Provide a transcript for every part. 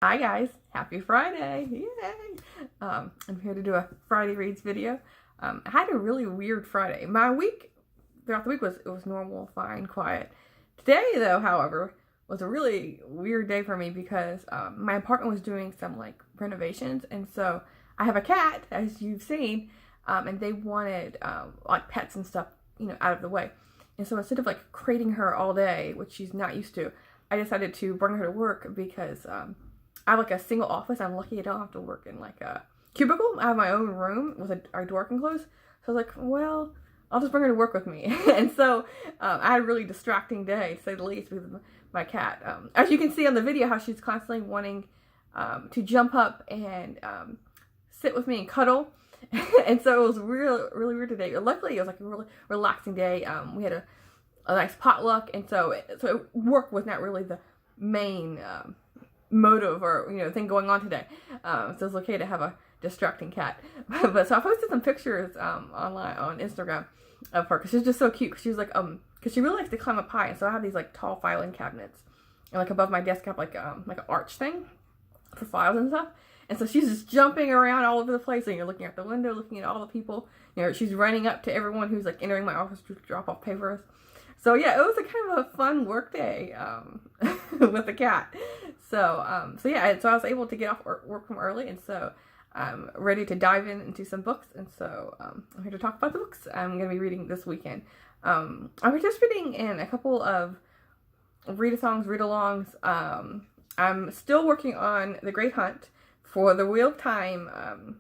Hi guys, happy Friday! Yay! I'm here to do a Friday Reads video. I had a really weird Friday. My week, throughout the week, was normal, fine, quiet. Today, though, however, was a really weird day for me because my apartment was doing some like renovations, and so I have a cat, as you've seen, and they wanted like pets and stuff, out of the way. And so instead of like crating her all day, which she's not used to, I decided to bring her to work because I have like a single office. I'm lucky I don't have to work in like a cubicle. I have my own room with our door can close. So I was like, well, I'll just bring her to work with me. And so I had a really distracting day, to say the least, with my cat. As you can see on the video, how she's constantly wanting to jump up and sit with me and cuddle. And so it was really weird today. Luckily, it was like a really relaxing day. We had a nice potluck, and so work was not really the main motive or thing going on today. So it's okay to have a distracting cat. But so I posted some pictures online on Instagram of her because she's just so cute. Cause she's like because she really likes to climb up high, and so I have these like tall filing cabinets, and like above my desk I have like an arch thing for files and stuff. And so she's just jumping around all over the place, and you're looking out the window, looking at all the people. She's running up to everyone who's like entering my office to drop off papers. So yeah, it was a kind of a fun work day with the cat. So I was able to get off work from early, and so I'm ready to dive into some books. And so I'm here to talk about the books I'm going to be reading this weekend. I'm participating in a couple of read-a-thongs, read-alongs. I'm still working on The Great Hunt for the Wheel of Time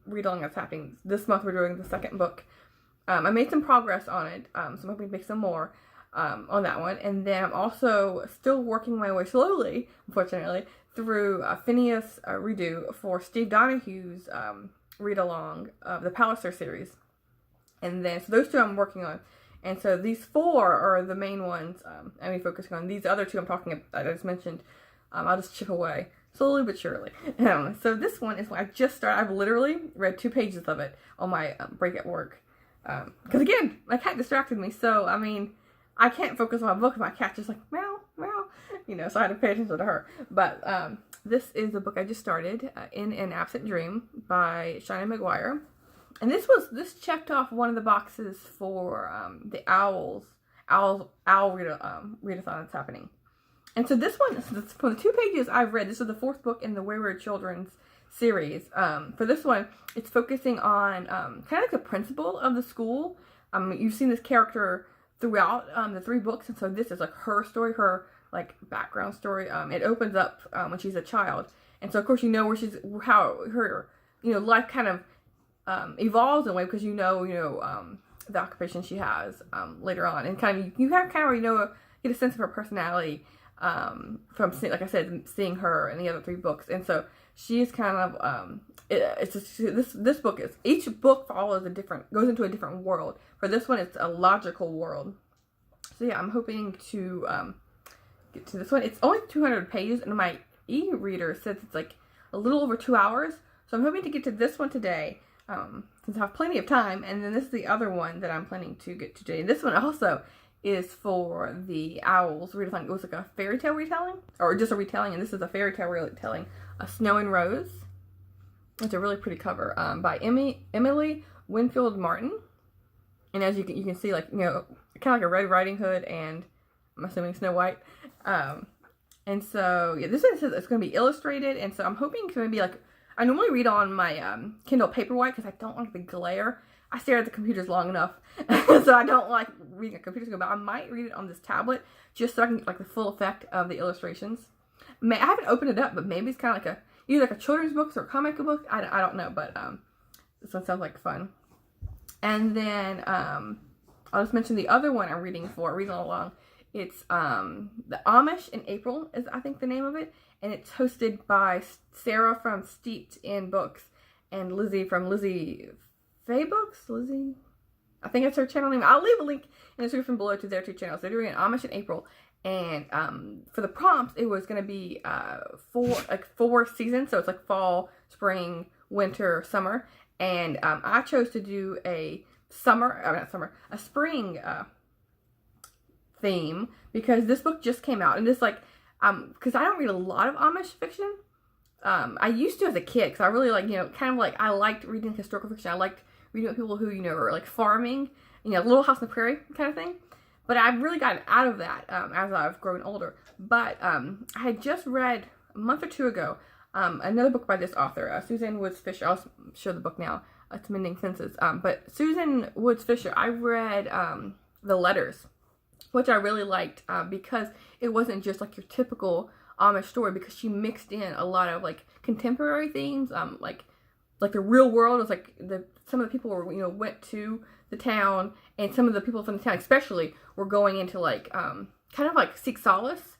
read-along that's happening this month. We're doing the second book. I made some progress on it, so I'm hoping to make some more on that one. And then I'm also still working my way slowly, unfortunately, through Phineas Redo for Steve Donahue's read-along of the Palliser series. And then, so those two I'm working on. And so these four are the main ones I'm focusing on. These other two I'm talking about, that I just mentioned, I'll just chip away slowly but surely. So this one is when I just started. I've literally read 2 pages of it on my break at work. Because again, my cat distracted me, so I mean, I can't focus on my book if my cat's just like meow, meow, so I had to pay attention to her. But this is the book I just started, In an Absent Dream by Shana McGuire. And this checked off one of the boxes for the owl readathon that's happening. And so this one, for the 2 pages I've read, this is the 4th book in the Wayward Children's series. For this one, it's focusing on kind of like the principal of the school. You've seen this character throughout the 3 books, and so this is like her story, her like background story. It opens up when she's a child, and so of course how her life kind of evolves in a way because the occupation she has later on, and kind of you have kind of get a sense of her personality from, like I said, seeing her in the other 3 books. And so she is kind of this book is, each book goes into a different world. For this one, it's a logical world. So yeah, I'm hoping to get to this one. It's only 200 pages, and my e-reader says it's like a little over 2 hours. So I'm hoping to get to this one today, since I have plenty of time. And then this is the other one that I'm planning to get to today. And this one also is for the Owls retelling. It was like a fairy tale retelling, or just a retelling, and this is a fairy tale retelling, A Snow and Rose. It's a really pretty cover by Emily Winfield Martin. And as you can see, like, kind of like a Red Riding Hood, and I'm assuming Snow White. And so, yeah, this one says it's going to be illustrated, and so I'm hoping to maybe, like, I normally read on my Kindle Paperwhite because I don't like the glare. I stare at the computers long enough, so I don't like reading a computer screen, but I might read it on this tablet just so I can get like the full effect of the illustrations. I haven't opened it up, but maybe it's kind of like either like a children's book or a comic book. I don't know, but this one sounds like fun. And then I'll just mention the other one I'm reading along. It's The Amish in April is, I think, the name of it, and it's hosted by Sarah from Steeped in Books and Lizzie from Lizzie Faye Books? Lizzie? I think that's her channel name. I'll leave a link in the description below to their 2 channels. They're doing an Amish in April. And for the prompts, it was going to be 4 seasons. So it's like fall, spring, winter, summer. And I chose to do a spring theme because this book just came out. And this, like, because I don't read a lot of Amish fiction. I used to as a kid, because I really like, kind of like, I liked reading historical fiction. I liked reading about people who, are like farming, Little House on the Prairie kind of thing. But I've really gotten out of that as I've grown older. But I had just read a month or two ago another book by this author, Susan Woods Fisher. I'll show the book now. It's Mending Fences. But Susan Woods Fisher, I read The Letters, which I really liked because it wasn't just like your typical Amish story, because she mixed in a lot of like contemporary themes, like the real world. It was like some of the people were, went to the town, and some of the people from the town especially were going into like kind of like seek solace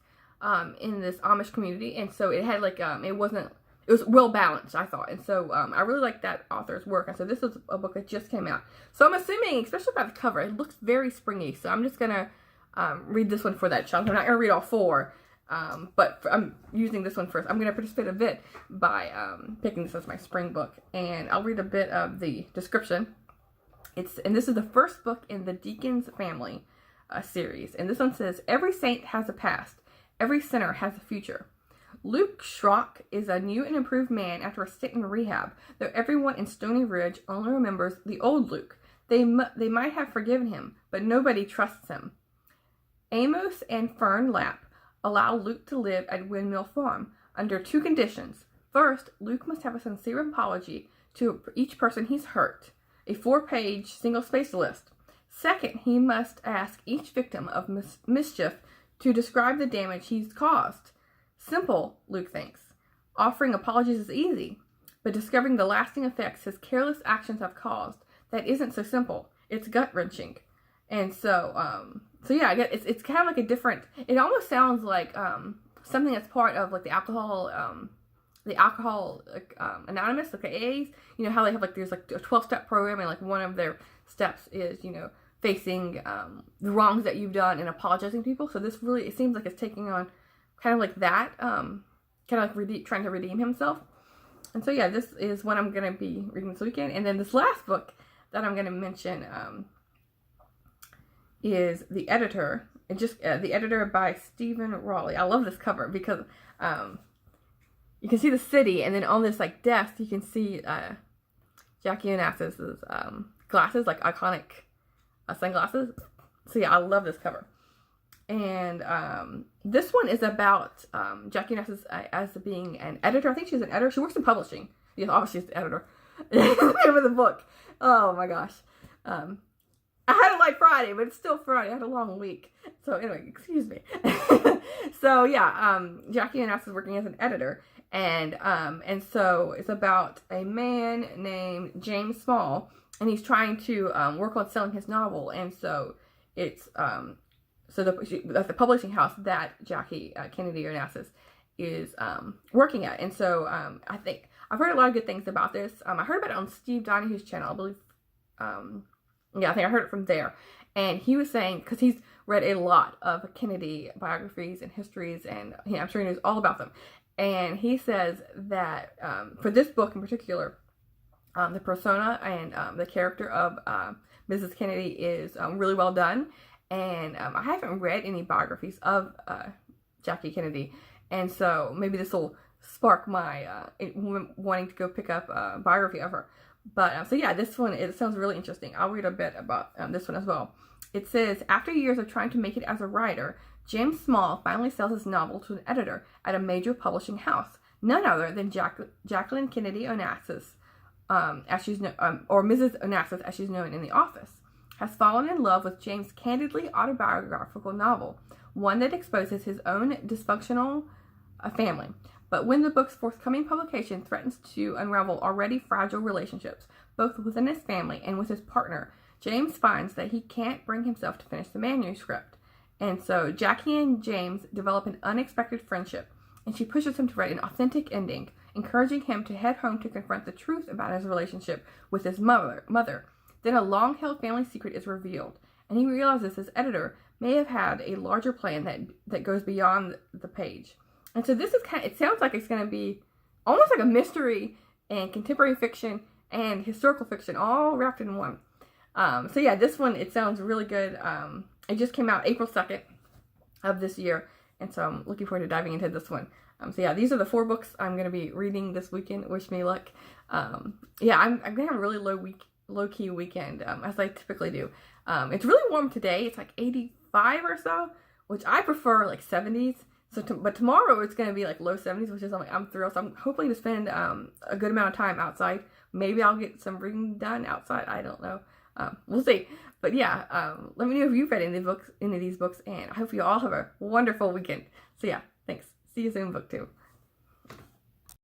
in this Amish community. And so it had like it was well balanced, I thought. And so I really liked that author's work. And so this is a book that just came out. So I'm assuming, especially by the cover, it looks very springy. So I'm just gonna read this one for that chunk. I'm not gonna read all four. But I'm using this one first. I'm going to participate a bit by picking this as my spring book, and I'll read a bit of the description. And this is the first book in the Deacon's Family series, and this one says, every saint has a past, every sinner has a future. Luke Schrock is a new and improved man after a stint in rehab, though everyone in Stony Ridge only remembers the old Luke. They might have forgiven him, but nobody trusts him. Amos and Fern Lapp allow Luke to live at Windmill Farm under two conditions. First, Luke must have a sincere apology to each person he's hurt, a 4-page single-spaced list. Second, he must ask each victim of mischief to describe the damage he's caused. Simple, Luke thinks. Offering apologies is easy, but discovering the lasting effects his careless actions have caused, that isn't so simple. It's gut-wrenching. And so yeah, I guess it's kind of like a different, it almost sounds like something that's part of like the alcohol anonymous, like AAs, how they have like, there's like a 12-step program, and like one of their steps is, facing the wrongs that you've done and apologizing to people. So this really, it seems like it's taking on kind of like that, kind of like trying to redeem himself. And so yeah, this is what I'm going to be reading this weekend. And then this last book that I'm going to mention is The Editor. And just The Editor by Stephen Raleigh. I love this cover because you can see the city, and then on this like desk you can see Jackie Onassis's glasses, like iconic sunglasses. So yeah, I love this cover. And this one is about Jackie Onassis as being an editor. I think she's an editor. She works in publishing. Yes, obviously she's the editor. The name of the book. Oh my gosh. I had it like Friday, but it's still Friday. I had a long week. So anyway, excuse me. So yeah, Jackie Onassis is working as an editor. And so it's about a man named James Small, and he's trying to work on selling his novel. And so it's the publishing house that Jackie Kennedy Onassis is working at. And so I think I've heard a lot of good things about this. I heard about it on Steve Donahue's channel, I believe. Yeah, I think I heard it from there. And he was saying, because he's read a lot of Kennedy biographies and histories, and I'm sure he knows all about them. And he says that for this book in particular, the persona and the character of Mrs. Kennedy is really well done. And I haven't read any biographies of Jackie Kennedy. And so maybe this will spark my wanting to go pick up a biography of her. But so yeah, this one, it sounds really interesting. I'll read a bit about this one as well. It says, after years of trying to make it as a writer, James Small finally sells his novel to an editor at a major publishing house, none other than Jacqueline Kennedy Onassis, as she's or Mrs. Onassis as she's known in the office, has fallen in love with James' candidly autobiographical novel, one that exposes his own dysfunctional family. But when the book's forthcoming publication threatens to unravel already fragile relationships, both within his family and with his partner, James finds that he can't bring himself to finish the manuscript. And so Jackie and James develop an unexpected friendship, and she pushes him to write an authentic ending, encouraging him to head home to confront the truth about his relationship with his mother. Then a long-held family secret is revealed, and he realizes his editor may have had a larger plan that goes beyond the page. And so this is it sounds like it's going to be almost like a mystery and contemporary fiction and historical fiction all wrapped in one. So yeah, this one, it sounds really good. It just came out April 2nd of this year. And so I'm looking forward to diving into this one. So yeah, these are the 4 books I'm going to be reading this weekend. Wish me luck. Yeah, I'm going to have a really low-key weekend, as I typically do. It's really warm today. It's like 85 or so, which I prefer like 70s. But tomorrow it's going to be like low 70s, which is I'm thrilled. So I'm hoping to spend a good amount of time outside. Maybe I'll get some reading done outside. I don't know. We'll see. But yeah, let me know if you've read any of these books, and I hope you all have a wonderful weekend. So yeah, thanks. See you soon, BookTube.